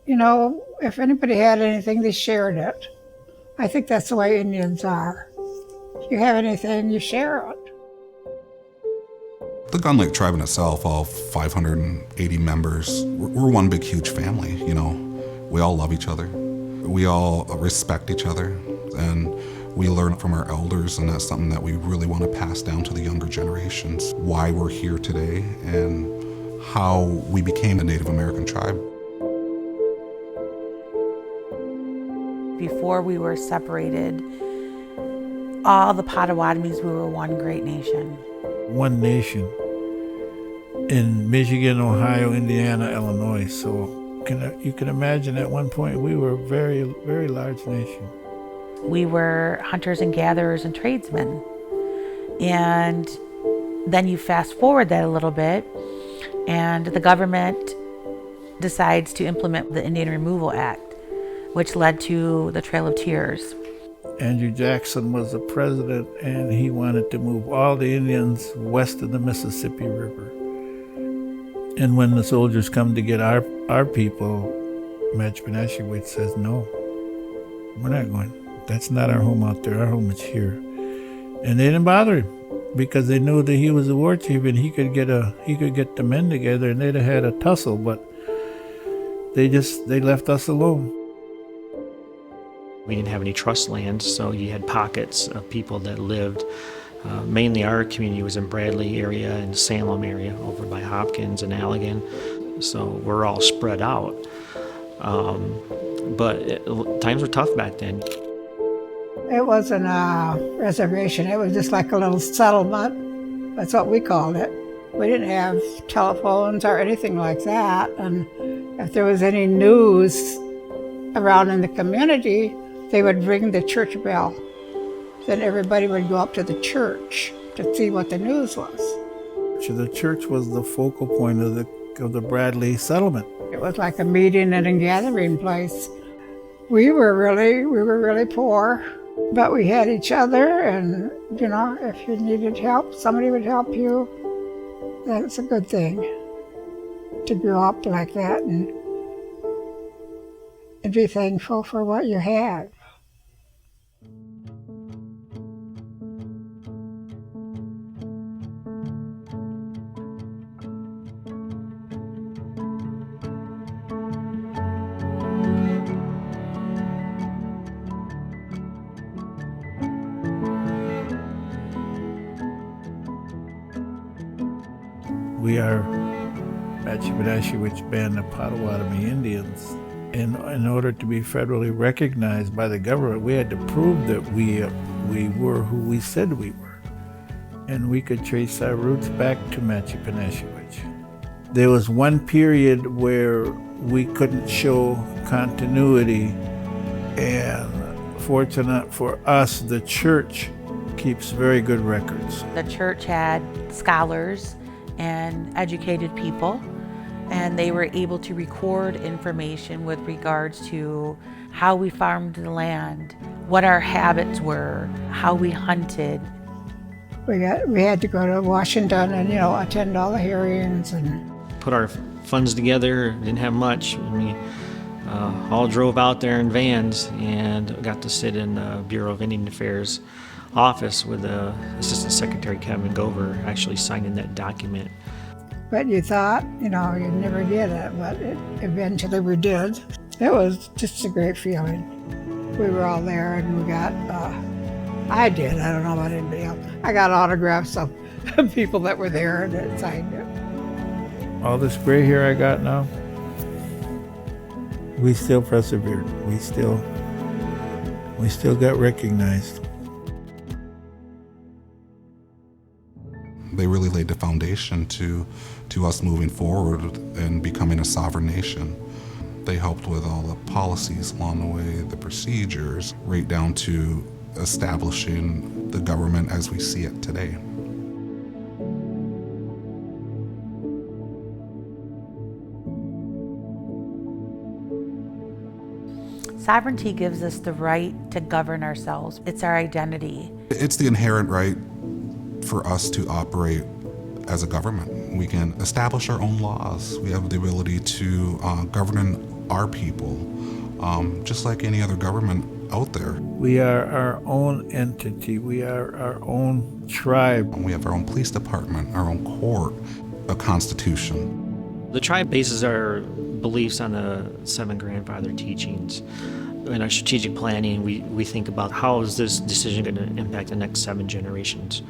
If anybody had anything, they shared it. I think that's the way Indians are. If you have anything, you share it. The Gun Lake tribe in itself, all 580 members, we're one big, huge family, We all love each other. We all respect each other, and we learn from our elders, and that's something that we really want to pass down to the younger generations. Why we're here today and how we became a Native American tribe. Before we were separated, all the Potawatomis, we were one great nation. One nation in Michigan, Ohio, Indiana, Illinois. So you can imagine at one point we were a very, very large nation. We were hunters and gatherers and tradesmen. And then you fast forward that a little bit, and the government decides to implement the Indian Removal Act, which led to the Trail of Tears. Andrew Jackson was the president, and he wanted to move all the Indians west of the Mississippi River. And when the soldiers come to get our people, Match-e-be-nash-she-wish says, no, we're not going. That's not our home out there. Our home is here. And they didn't bother him because they knew that he was a war chief and he could get the men together and they'd have had a tussle, but they left us alone. We didn't have any trust lands, so you had pockets of people that lived. Mainly our community was in Bradley area and Salem area, over by Hopkins and Allegan. So we're all spread out. Times were tough back then. It wasn't a reservation. It was just like a little settlement. That's what we called it. We didn't have telephones or anything like that. And if there was any news around in the community, they would ring the church bell. Then everybody would go up to the church to see what the news was. The church was the focal point of the Bradley settlement. It was like a meeting and a gathering place. We were really poor, but we had each other, and if you needed help, somebody would help you. That's a good thing to grow up like that and be thankful for what you have. We are Match-e-be-nash-she-wish band of Potawatomi Indians. In order to be federally recognized by the government, we had to prove that we were who we said we were. And we could trace our roots back to Match-e-be-nash-she-wish. There was one period where we couldn't show continuity, and fortunate for us, the church keeps very good records. The church had scholars and educated people, and they were able to record information with regards to how we farmed the land, what our habits were, how we hunted. We had to go to Washington and attend all the hearings and Put our funds together, didn't have much. We all drove out there in vans and got to sit in the Bureau of Indian Affairs office with Assistant Secretary Kevin Gover actually signing that document. But you thought, you'd never get it, but eventually we did. It was just a great feeling. We were all there and we got, I did, I don't know about anybody else. I got autographs of people that were there and that signed it. All this gray hair I got now, we still persevered. We still got recognized. They really laid the foundation to us moving forward and becoming a sovereign nation. They helped with all the policies along the way, the procedures, right down to establishing the government as we see it today. Sovereignty gives us the right to govern ourselves. It's our identity. It's the inherent right for us to operate as a government. We can establish our own laws. We have the ability to govern our people, just like any other government out there. We are our own entity. We are our own tribe. We have our own police department, our own court, a constitution. The tribe bases our beliefs on the 7 grandfather teachings. In our strategic planning, we think about how is this decision going to impact the next 7 generations.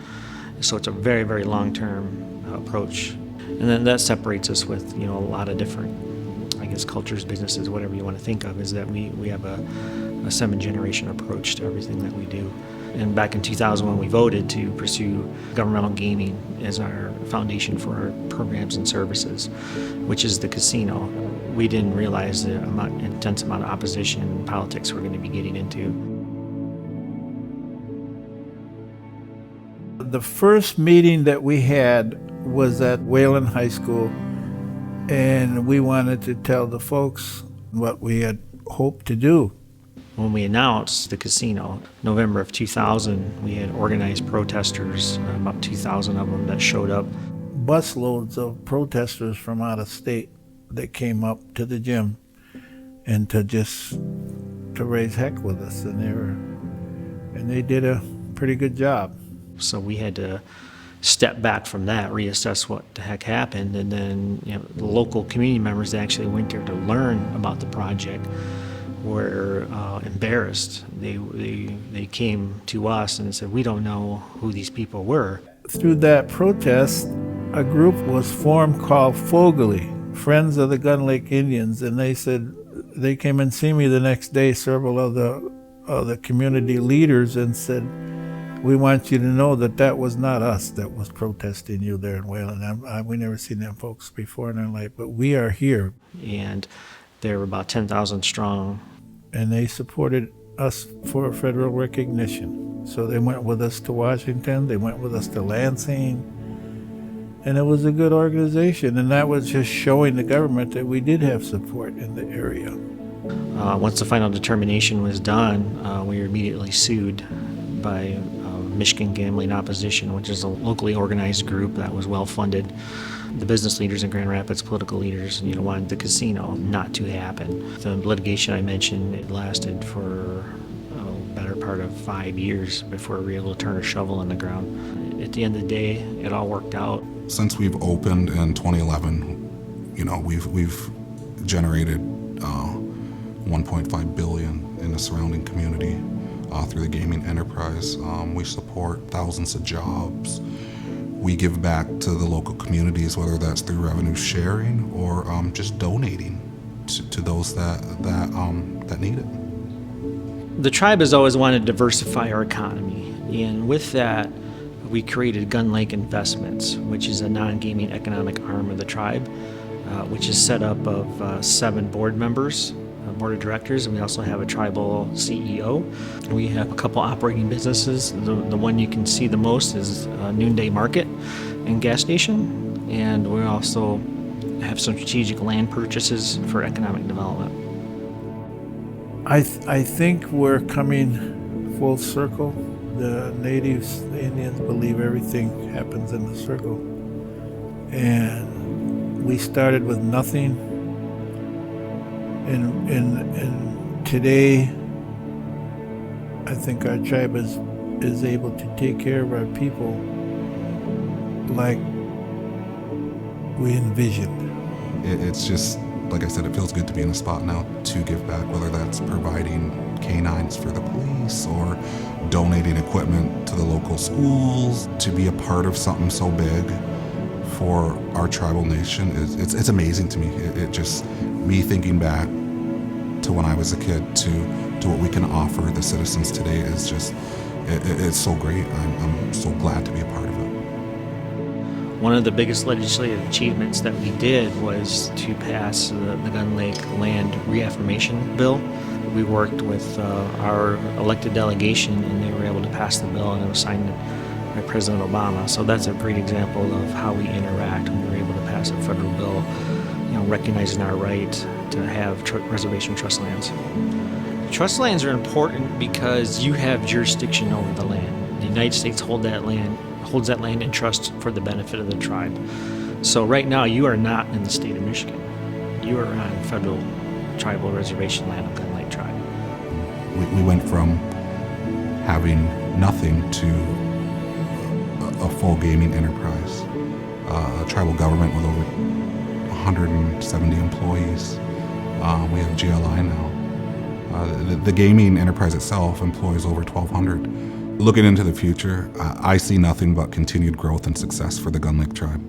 So it's a very, very long-term approach. And then that separates us with, a lot of different, cultures, businesses, whatever you want to think of, is that we have a 7-generation approach to everything that we do. And back in 2001, we voted to pursue governmental gaming as our foundation for our programs and services, which is the casino. We didn't realize the intense amount of opposition and politics we're going to be getting into. The first meeting that we had was at Wayland High School, and we wanted to tell the folks what we had hoped to do. When we announced the casino, November of 2000, we had organized protesters, about 2,000 of them that showed up. Busloads of protesters from out of state that came up to the gym and to raise heck with us, and they did a pretty good job. So we had to step back from that, reassess what the heck happened, and then the local community members that actually went there to learn about the project were embarrassed. They came to us and said, we don't know who these people were. Through that protest, a group was formed called Fogelly, Friends of the Gun Lake Indians, and they said, they came and see me the next day, several of the community leaders, and said, we want you to know that was not us that was protesting you there in Wayland. We never seen them folks before in our life, but we are here. And they were about 10,000 strong. And they supported us for federal recognition. So they went with us to Washington, they went with us to Lansing, and it was a good organization. And that was just showing the government that we did have support in the area. Once the final determination was done, we were immediately sued by Michigan Gambling Opposition, which is a locally organized group that was well funded. The business leaders in Grand Rapids, political leaders, wanted the casino not to happen. The litigation I mentioned, it lasted for a better part of 5 years before we were able to turn a shovel in the ground. At the end of the day, it all worked out. Since we've opened in 2011, we've generated 1.5 billion in the surrounding community. Through the gaming enterprise. We support thousands of jobs. We give back to the local communities, whether that's through revenue sharing or just donating to those that need it. The tribe has always wanted to diversify our economy, and with that, we created Gun Lake Investments, which is a non-gaming economic arm of the tribe, which is set up of 7 board members. Board of directors, and we also have a tribal CEO. We have a couple operating businesses. The one you can see the most is Noonday Market and gas station, and we also have some strategic land purchases for economic development. I think we're coming full circle. The natives, the Indians, believe everything happens in the circle, and we started with nothing. And today, I think our tribe is able to take care of our people like we envisioned. It's just, like I said, it feels good to be in a spot now to give back, whether that's providing canines for the police or donating equipment to the local schools. To be a part of something so big for our tribal nation, it's amazing to me. It just, me thinking back to when I was a kid to what we can offer the citizens today is just, it's so great. I'm so glad to be a part of it. One of the biggest legislative achievements that we did was to pass the Gun Lake Land Reaffirmation Bill. We worked with our elected delegation, and they were able to pass the bill, and it was signed by President Obama. So that's a great example of how we interact when we're able to pass a federal bill, recognizing our right to have reservation trust lands. Trust lands are important because you have jurisdiction over the land. The United States holds that land in trust for the benefit of the tribe. So right now, you are not in the state of Michigan. You are on federal tribal reservation land of Gun Lake Tribe. We went from having nothing to a full gaming enterprise, a tribal government with over 170 employees. We have GLI now. The gaming enterprise itself employs over 1,200. Looking into the future, I see nothing but continued growth and success for the Gun Lake Tribe.